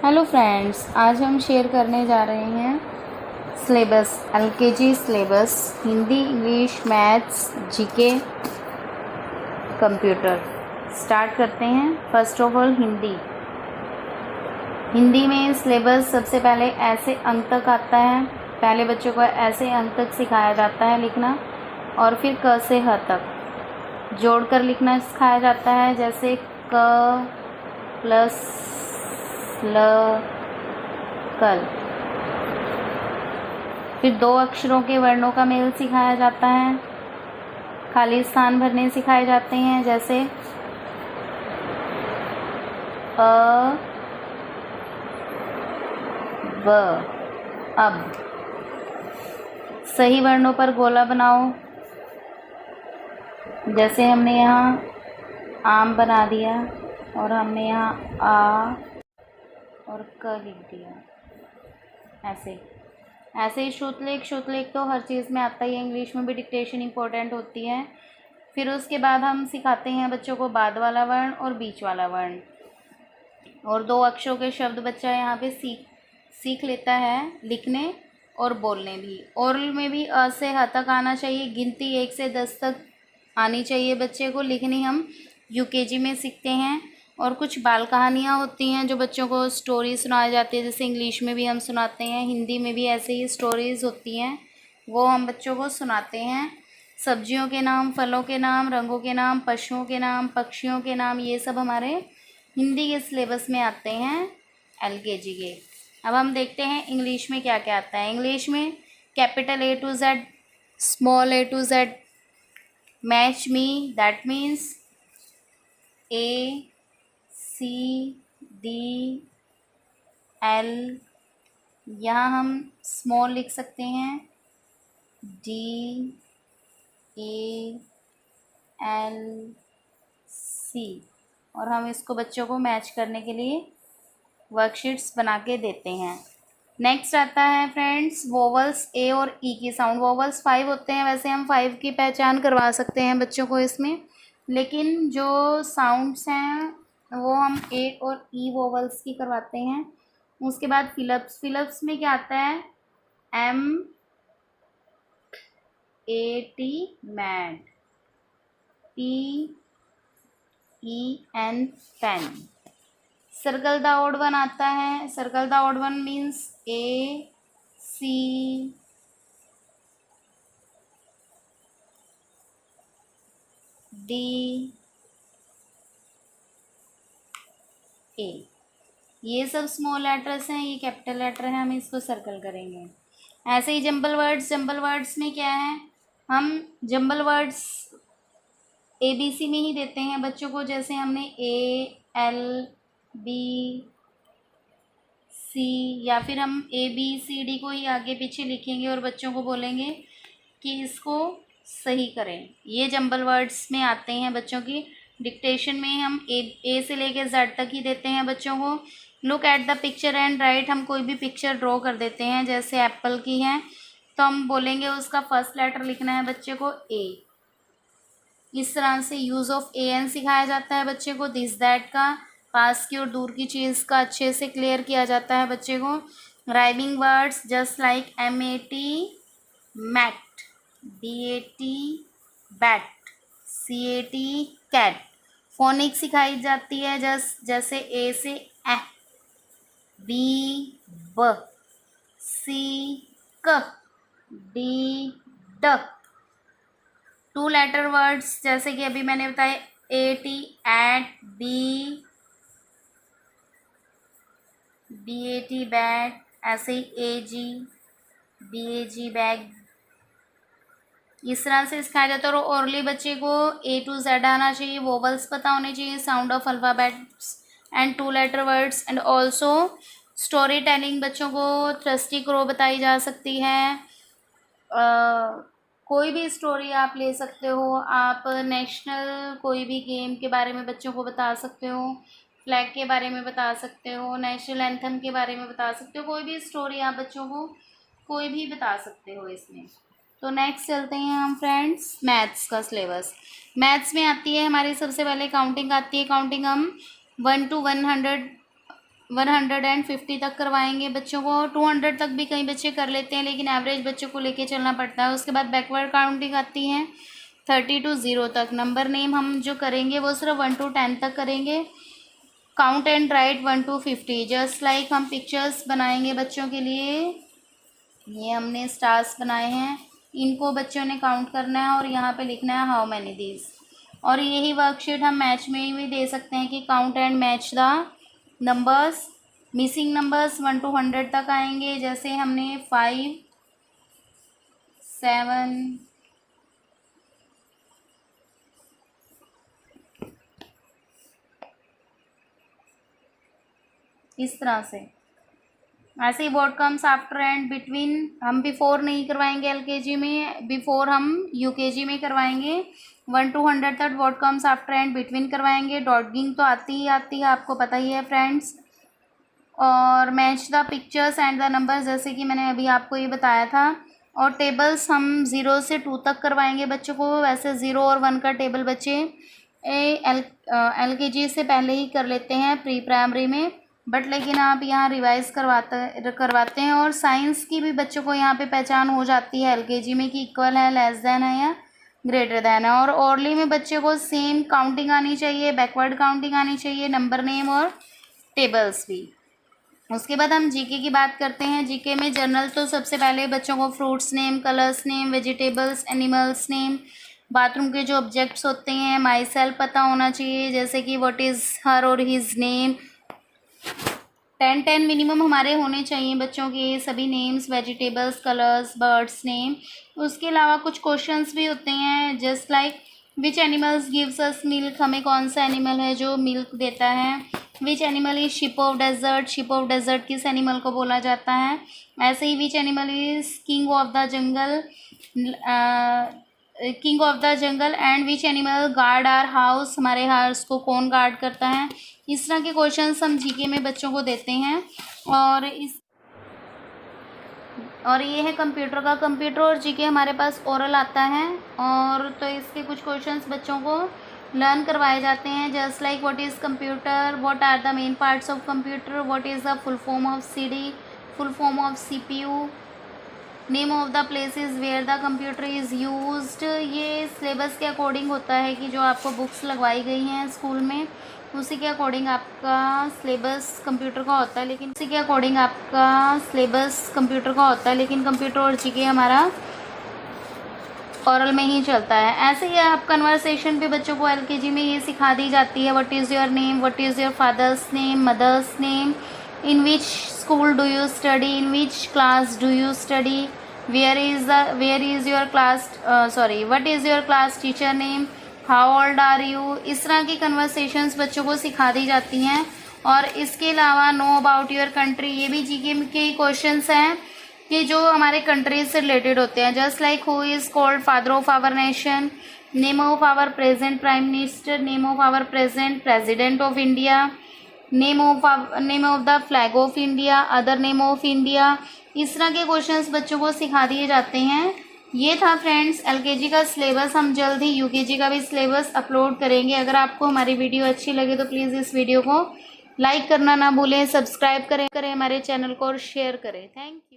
Hello friends, आज हम share करने जा रहे हैं syllabus LKG syllabus Hindi, English, maths, GK, computer. Start करते हैं। फर्स्ट ऑफ ऑल हिंदी में सिलेबस सबसे पहले ऐसे अंक तक आता है। पहले बच्चों को ऐसे अंक तक सिखाया जाता है लिखना, और फिर क से ह तक जोड़कर लिखना सिखाया जाता है, जैसे क प्लस ल कल। फिर दो अक्षरों के वर्णों का मेल सिखाया जाता है। खाली स्थान भरने सिखाए जाते हैं, जैसे अ ब। अब सही वर्णों पर गोला बनाओ, जैसे हमने यहाँ आम बना दिया और हमने यहाँ आ और क लिख दिया। ऐसे ही श्रुतलेख तो हर चीज़ में आता ही है। इंग्लिश में भी डिक्टेशन इम्पोर्टेंट होती है। फिर उसके बाद हम सिखाते हैं बच्चों को बाद वाला वर्ण और बीच वाला वर्ण, और दो अक्षरों के शब्द बच्चा यहाँ पे सीख लेता है लिखने और बोलने भी। ओरल में भी अ से ह तक आना चाहिए। गिनती 1 से 10 तक आनी चाहिए बच्चे को। लिखनी हम यूकेजी में सीखते हैं। और कुछ बाल कहानियाँ होती हैं जो बच्चों को स्टोरी सुनाई जाती है, जैसे इंग्लिश में भी हम सुनाते हैं, हिंदी में भी ऐसे ही स्टोरीज़ होती हैं, वो हम बच्चों को सुनाते हैं। सब्जियों के नाम, फलों के नाम, रंगों के नाम, पशुओं के नाम, पक्षियों के नाम, ये सब हमारे हिंदी के सिलेबस में आते हैं एलकेजी के। अब हम देखते हैं इंग्लिश में क्या क्या आता है। इंग्लिश में capital A to Z, small A to Z, match me, that means A C D L, यहाँ हम स्मॉल लिख सकते हैं D A L C, और हम इसको बच्चों को मैच करने के लिए वर्कशीट्स बना के देते हैं। नेक्स्ट आता है फ्रेंड्स वोवल्स ए और ई की साउंड। वोवल्स 5 होते हैं, वैसे हम 5 की पहचान करवा सकते हैं बच्चों को इसमें, लेकिन जो साउंड्स हैं वो हम ए और ई वोवल्स की करवाते हैं। उसके बाद फिलप्स में क्या आता है, MAT mat, PEN pen. Circle the odd one आता है। Circle the odd one means A C D A, ये सब स्मॉल लेटर्स हैं, ये कैपिटल लेटर है, हम इसको सर्कल करेंगे। ऐसे ही जंबल वर्ड्स में क्या है, हम जंबल वर्ड्स ABC में ही देते हैं बच्चों को, जैसे हमने A L B C, या फिर हम ABCD को ही आगे पीछे लिखेंगे और बच्चों को बोलेंगे कि इसको सही करें। ये जंबल वर्ड्स में आते हैं बच्चों की। डिक्टेशन में हम ए से लेकर Z तक ही देते हैं बच्चों को। Look at the picture and right, हम कोई भी पिक्चर ड्रॉ कर देते हैं, जैसे एप्पल की है तो हम बोलेंगे उसका फर्स्ट लेटर लिखना है बच्चे को A। इस तरह से यूज़ ऑफ AN सिखाया जाता है बच्चे को। दिस दैट का, पास की और दूर की चीज़ का अच्छे से क्लियर किया जाता है बच्चे को। Rhyming words just like MAT mat, BAT bat, CAT cat. Phonic सिखाई जाती है जैसे A से ए, B ब, C क, D डक। 2 लेटर वर्ड्स जैसे कि अभी मैंने बताया AT एट, BAT बैट, ऐसे ही AG BAG बैग। इस तरह से सिखाया जाता है। और ओरली बच्चे को A to Z आना चाहिए, वोवल्स पता होने चाहिए, sound of alphabets and 2 letter words. And also story telling बच्चों को थ्रस्टी क्रो बताई जा सकती है। कोई भी स्टोरी आप ले सकते हो। आप नेशनल कोई भी गेम के बारे में बच्चों को बता सकते हो, फ्लैग के बारे में बता सकते हो, नेशनल एंथम के बारे में बता सकते हो। कोई भी स्टोरी आप बच्चों को कोई भी बता सकते हो इसमें। तो नेक्स्ट चलते हैं हम फ्रेंड्स मैथ्स का सिलेबस। मैथ्स में आती है हमारी सबसे पहले काउंटिंग आती है। काउंटिंग हम 1 to 100 150 तक करवाएंगे बच्चों को। 200 तक भी कई बच्चे कर लेते हैं, लेकिन एवरेज बच्चों को लेके चलना पड़ता है। उसके बाद बैकवर्ड काउंटिंग आती है 30 to 0 तक। नंबर नेम हम जो करेंगे वो सिर्फ 1 to 10 तक करेंगे। Count and right 1 to 50। Just like हम पिक्चर्स बनाएंगे बच्चों के लिए। ये हमने स्टार्स बनाए हैं, इनको बच्चों ने काउंट करना है और यहाँ पे लिखना है हाउ मैनी दीज। और यही वर्कशीट हम मैच में भी दे सकते हैं कि count and match the numbers. Missing numbers 1 to 100 तक आएंगे। जैसे हमने 5, 7, इस तरह से। ऐसे ही what comes after and between हम बिफोर नहीं करवाएंगे एलकेजी में, बिफोर हम यूकेजी में करवाएंगे। 1 to 100 तक what comes after and between करवाएंगे। डॉटिंग तो आती ही आती है, आपको पता ही है फ्रेंड्स। और match the pictures and the numbers, जैसे कि मैंने अभी आपको ये बताया था। और टेबल्स हम 0 से 2 तक करवाएंगे बच्चों को। वैसे 0 और 1 का टेबल बच्चे एलकेजी से पहले ही कर लेते हैं प्री प्राइमरी में, बट लेकिन आप यहाँ रिवाइज करवाते हैं। और साइंस की भी बच्चों को यहाँ पे पहचान हो जाती है एलकेजी में कि इक्वल है, लेस देन है या ग्रेटर देन है। और ओरली में बच्चे को सेम काउंटिंग आनी चाहिए, बैकवर्ड काउंटिंग आनी चाहिए, नंबर नेम और टेबल्स भी। उसके बाद हम जीके की बात करते हैं। जीके में जनरल तो सबसे पहले बच्चों को fruits name, colours name, vegetables, animals name, bathroom के जो ऑब्जेक्ट्स होते हैं, माई सेल्फ पता होना चाहिए, जैसे कि व्हाट इज़ हर और हिज नेम। 10 मिनिमम हमारे होने चाहिए बच्चों के सभी names, vegetables, colours, birds name. उसके अलावा कुछ क्वेश्चंस भी होते हैं, just like which animals gives us milk, हमें कौन सा एनिमल है जो मिल्क देता है। Which animal is ship of desert, ship of desert किस एनिमल को बोला जाता है। ऐसे ही which animal is king of the jungle, king of the jungle. And which animal guard our house, हमारे हाउस को कौन गार्ड करता है। इस तरह के क्वेश्चंस हम जीके में बच्चों को देते हैं। और ये है कंप्यूटर का। कंप्यूटर और जीके हमारे पास ओरल आता है, और तो इसके कुछ क्वेश्चंस बच्चों को लर्न करवाए जाते हैं। Just like what is computer, what are the main parts of computer, what is the full form of CD, full form of CPU, name of the places where the computer is used. ये syllabus के according होता है कि जो आपको books लगवाई गई हैं स्कूल में उसी के अकॉर्डिंग आपका सिलेबस कंप्यूटर का होता है, लेकिन कंप्यूटर और जीके हमारा ओरल में ही चलता है। ऐसे ही आप कन्वर्सेशन पे बच्चों को एलकेजी में ये सिखा दी जाती है। What is your name, what is your father's name, mother's name, in which school do you study, in which class do you study, where is your class, what is your class teacher name, how old are you. इस तरह की conversations बच्चों को सिखा दी जाती हैं। और इसके अलावा नो अबाउट योर कंट्री, ये भी जीके के क्वेश्चंस हैं कि जो हमारे कंट्रीज से रिलेटेड होते हैं। Just like who is called father of our nation, name of our present prime minister, name of our present president of India, name of the flag of India, other name of India. इस तरह के questions बच्चों को सिखा दिए जाते हैं। ये था फ्रेंड्स एलकेजी का सिलेबस। हम जल्द ही यूकेजी का भी सिलेबस अपलोड करेंगे। अगर आपको हमारी वीडियो अच्छी लगे तो प्लीज़ इस वीडियो को लाइक करना ना भूलें, सब्सक्राइब करें हमारे चैनल को और शेयर करें। Thank you.